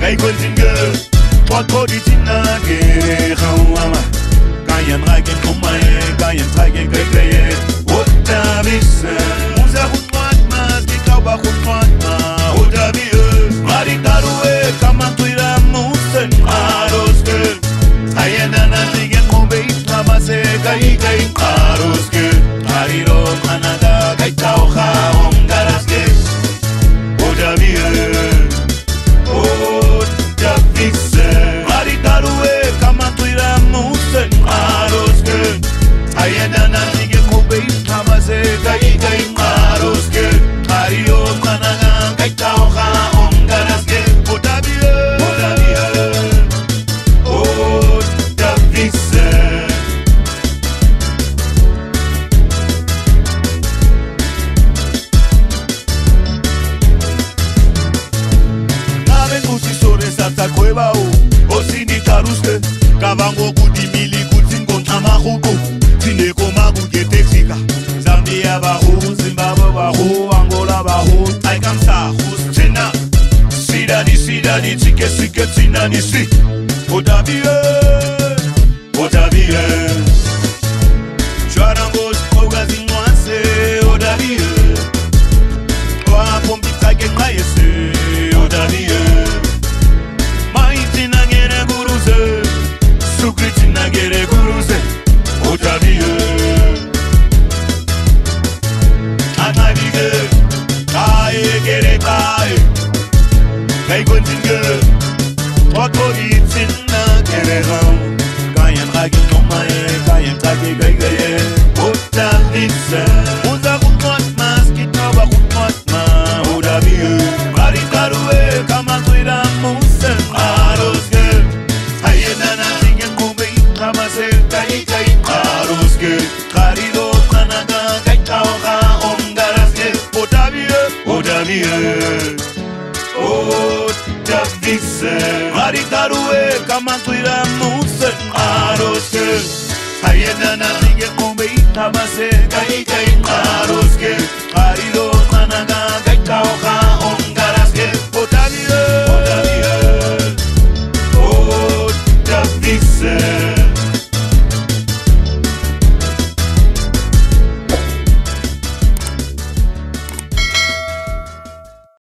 Kay kontinga wat koditina kere khawama kayan raken kumaye kayan tragen kay otabisa muza khutmat mas ki kawba khutmat ma otabiye mari tarue kamantuira musen aroske ayana natigen mobe tamase kay aroske tariro kanada kay tauha omgaraske otabiye Cueva o sini taruske kavango kudimili kutsingo amahuko tineko maguke texika Zambia bahu Zimbabwe bahu Angola bahu aikamsa hustina sidani tike tinani si otabie Charangos ogazi nuance otabie Oa pompi kage maese otabie Sukritina gere guruze otabiye Anabige kaye gere kaye Kay kontinge otoritina gere ram Kayan ragin nomaye kayan tage gaye otabitse Muza khutmat mas kitaba khutmat ma otabiye Maritarue kamantuira musen aroske Ayena Kamase kai aruske Karido kanaga kai tauha omgaraske Otabie Maritarue kamantuira musen aruske Ayena natige kumbe tamase kai